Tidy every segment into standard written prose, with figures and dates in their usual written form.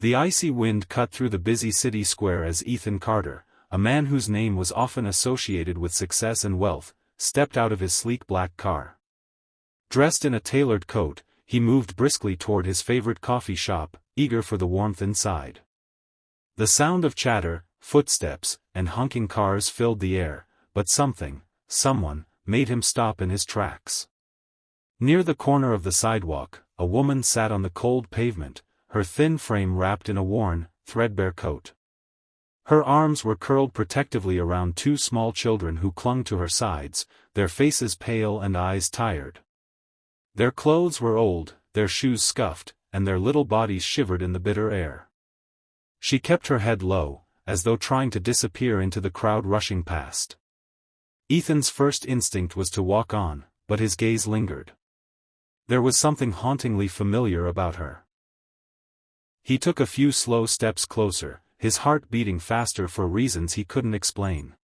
The icy wind cut through the busy city square as Ethan Carter, a man whose name was often associated with success and wealth, stepped out of his sleek black car. Dressed in a tailored coat, he moved briskly toward his favorite coffee shop, eager for the warmth inside. The sound of chatter, footsteps, and honking cars filled the air, but someone, made him stop in his tracks. Near the corner of the sidewalk, a woman sat on the cold pavement, her thin frame wrapped in a worn, threadbare coat. Her arms were curled protectively around two small children who clung to her sides, their faces pale and eyes tired. Their clothes were old, their shoes scuffed, and their little bodies shivered in the bitter air. She kept her head low, as though trying to disappear into the crowd rushing past. Ethan's first instinct was to walk on, but his gaze lingered. There was something hauntingly familiar about her. He took a few slow steps closer, his heart beating faster for reasons he couldn't explain.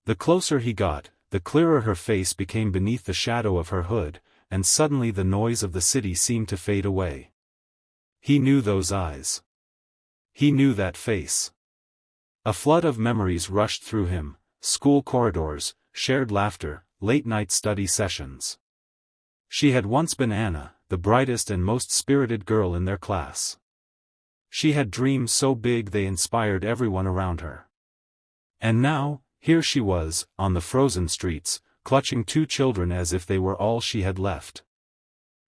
The closer he got, the clearer her face became beneath the shadow of her hood, and suddenly the noise of the city seemed to fade away. He knew those eyes. He knew that face. A flood of memories rushed through him, school corridors, shared laughter, late-night study sessions. She had once been Anna, the brightest and most spirited girl in their class. She had dreams so big they inspired everyone around her. And now, here she was, on the frozen streets, clutching two children as if they were all she had left.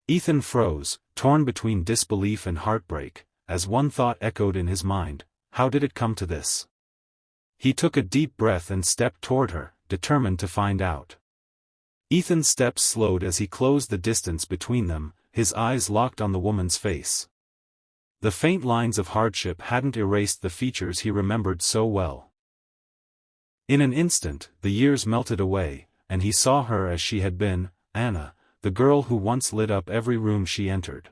Ethan froze, torn between disbelief and heartbreak, as one thought echoed in his mind: how did it come to this? He took a deep breath and stepped toward her, determined to find out. Ethan's steps slowed as he closed the distance between them, his eyes locked on the woman's face. The faint lines of hardship hadn't erased the features he remembered so well. In an instant, the years melted away, and he saw her as she had been, Anna, the girl who once lit up every room she entered.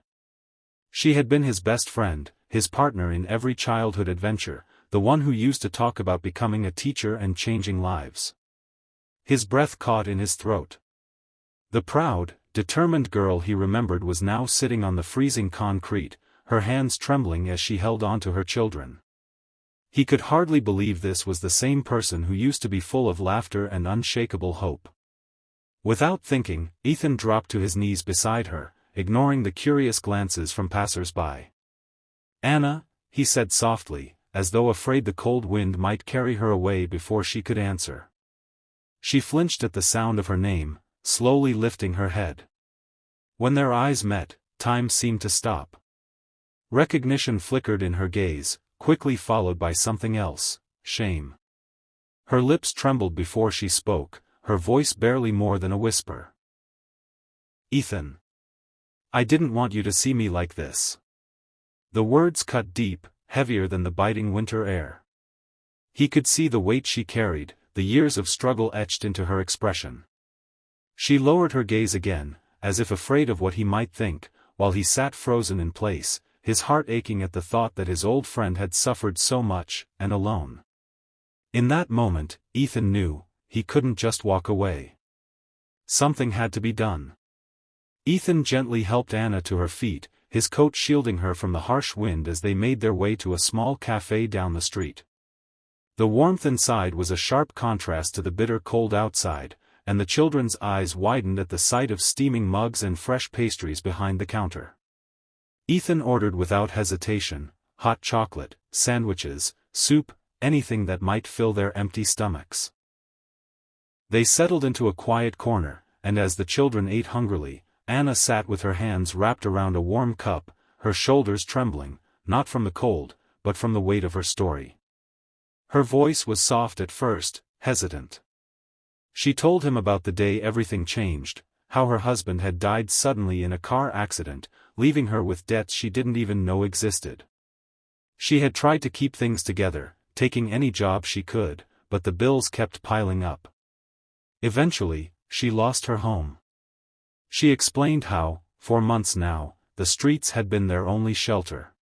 She had been his best friend, his partner in every childhood adventure, the one who used to talk about becoming a teacher and changing lives. His breath caught in his throat. The proud, determined girl he remembered was now sitting on the freezing concrete, her hands trembling as she held on to her children. He could hardly believe this was the same person who used to be full of laughter and unshakable hope. Without thinking, Ethan dropped to his knees beside her, ignoring the curious glances from passers-by. "Anna," he said softly, as though afraid the cold wind might carry her away before she could answer. She flinched at the sound of her name, slowly lifting her head. When their eyes met, time seemed to stop. Recognition flickered in her gaze, quickly followed by something else: shame. Her lips trembled before she spoke, her voice barely more than a whisper. "Ethan. I didn't want you to see me like this." The words cut deep, heavier than the biting winter air. He could see the weight she carried, the years of struggle etched into her expression. She lowered her gaze again, as if afraid of what he might think, while he sat frozen in place, his heart aching at the thought that his old friend had suffered so much, and alone. In that moment, Ethan knew, he couldn't just walk away. Something had to be done. Ethan gently helped Anna to her feet, his coat shielding her from the harsh wind as they made their way to a small cafe down the street. The warmth inside was a sharp contrast to the bitter cold outside, and the children's eyes widened at the sight of steaming mugs and fresh pastries behind the counter. Ethan ordered without hesitation: hot chocolate, sandwiches, soup, anything that might fill their empty stomachs. They settled into a quiet corner, and as the children ate hungrily, Anna sat with her hands wrapped around a warm cup, her shoulders trembling, not from the cold, but from the weight of her story. Her voice was soft at first, hesitant. She told him about the day everything changed, how her husband had died suddenly in a car accident, leaving her with debts she didn't even know existed. She had tried to keep things together, taking any job she could, but the bills kept piling up. Eventually, she lost her home. She explained how, for months now, the streets had been their only shelter.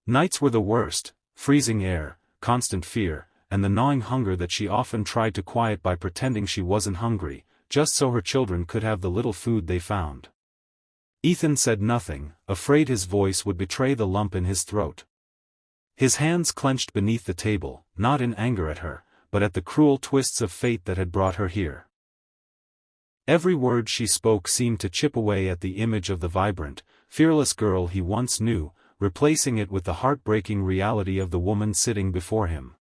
Nights were the worst: freezing air, constant fear, and the gnawing hunger that she often tried to quiet by pretending she wasn't hungry, just so her children could have the little food they found. Ethan said nothing, afraid his voice would betray the lump in his throat. His hands clenched beneath the table, not in anger at her, but at the cruel twists of fate that had brought her here. Every word she spoke seemed to chip away at the image of the vibrant, fearless girl he once knew, replacing it with the heartbreaking reality of the woman sitting before him.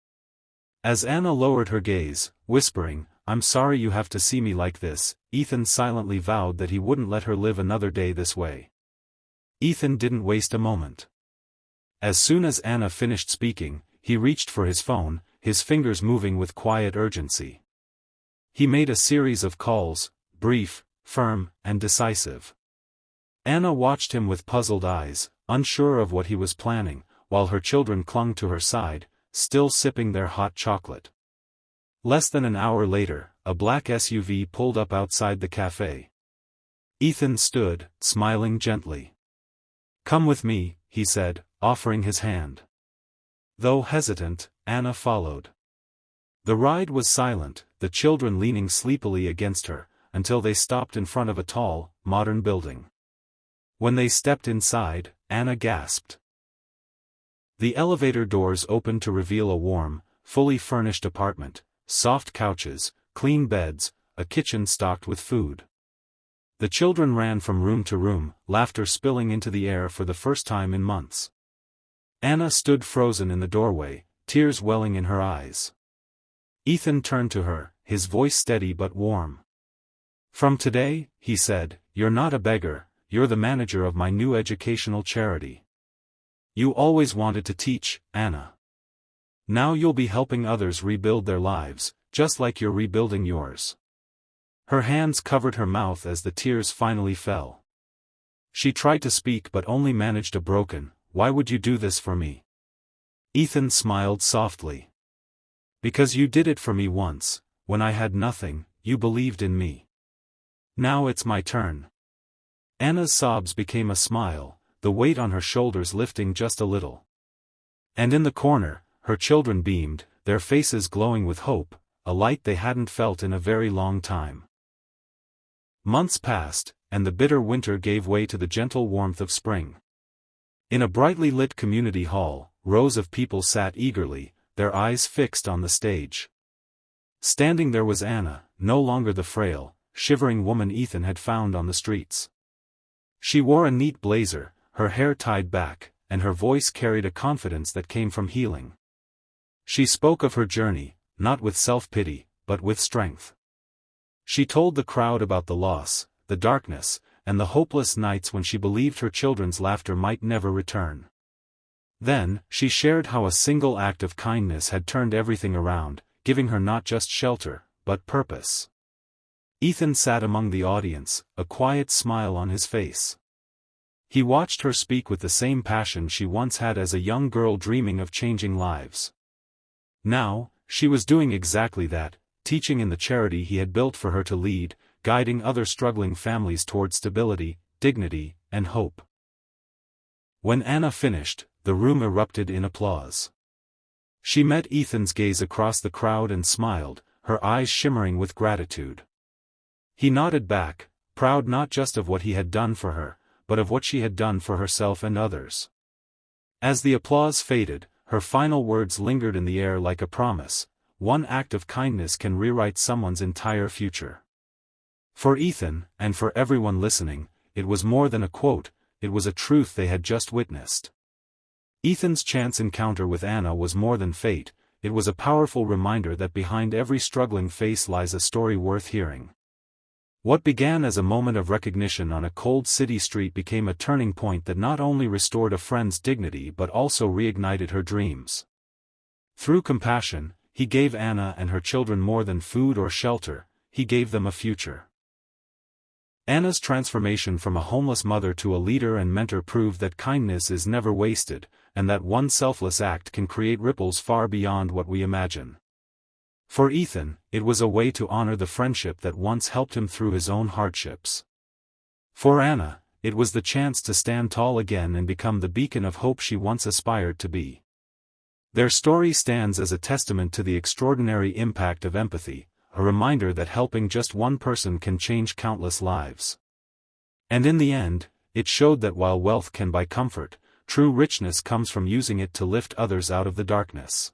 As Anna lowered her gaze, whispering, "I'm sorry you have to see me like this," Ethan silently vowed that he wouldn't let her live another day this way. Ethan didn't waste a moment. As soon as Anna finished speaking, he reached for his phone, his fingers moving with quiet urgency. He made a series of calls, brief, firm, and decisive. Anna watched him with puzzled eyes, unsure of what he was planning, while her children clung to her side, still sipping their hot chocolate. Less than an hour later, a black SUV pulled up outside the cafe. Ethan stood, smiling gently. "Come with me," he said, offering his hand. Though hesitant, Anna followed. The ride was silent, the children leaning sleepily against her, until they stopped in front of a tall, modern building. When they stepped inside, Anna gasped. The elevator doors opened to reveal a warm, fully furnished apartment, soft couches, clean beds, a kitchen stocked with food. The children ran from room to room, laughter spilling into the air for the first time in months. Anna stood frozen in the doorway, tears welling in her eyes. Ethan turned to her, his voice steady but warm. "From today," he said, "you're not a beggar, you're the manager of my new educational charity. You always wanted to teach, Anna. Now you'll be helping others rebuild their lives, just like you're rebuilding yours." Her hands covered her mouth as the tears finally fell. She tried to speak but only managed a broken, "Why would you do this for me?" Ethan smiled softly. "Because you did it for me once, when I had nothing, you believed in me. Now it's my turn." Anna's sobs became a smile, the weight on her shoulders lifting just a little. And in the corner, her children beamed, their faces glowing with hope, a light they hadn't felt in a very long time. Months passed, and the bitter winter gave way to the gentle warmth of spring. In a brightly lit community hall, rows of people sat eagerly, their eyes fixed on the stage. Standing there was Anna, no longer the frail, shivering woman Ethan had found on the streets. She wore a neat blazer, her hair tied back, and her voice carried a confidence that came from healing. She spoke of her journey, not with self-pity, but with strength. She told the crowd about the loss, the darkness, and the hopeless nights when she believed her children's laughter might never return. Then, she shared how a single act of kindness had turned everything around, giving her not just shelter, but purpose. Ethan sat among the audience, a quiet smile on his face. He watched her speak with the same passion she once had as a young girl dreaming of changing lives. Now, she was doing exactly that, teaching in the charity he had built for her to lead, guiding other struggling families toward stability, dignity, and hope. When Anna finished, the room erupted in applause. She met Ethan's gaze across the crowd and smiled, her eyes shimmering with gratitude. He nodded back, proud not just of what he had done for her, but of what she had done for herself and others. As the applause faded, her final words lingered in the air like a promise: one act of kindness can rewrite someone's entire future. For Ethan, and for everyone listening, it was more than a quote, it was a truth they had just witnessed. Ethan's chance encounter with Anna was more than fate, it was a powerful reminder that behind every struggling face lies a story worth hearing. What began as a moment of recognition on a cold city street became a turning point that not only restored a friend's dignity but also reignited her dreams. Through compassion, he gave Anna and her children more than food or shelter, he gave them a future. Anna's transformation from a homeless mother to a leader and mentor proved that kindness is never wasted, and that one selfless act can create ripples far beyond what we imagine. For Ethan, it was a way to honor the friendship that once helped him through his own hardships. For Anna, it was the chance to stand tall again and become the beacon of hope she once aspired to be. Their story stands as a testament to the extraordinary impact of empathy, a reminder that helping just one person can change countless lives. And in the end, it showed that while wealth can buy comfort, true richness comes from using it to lift others out of the darkness.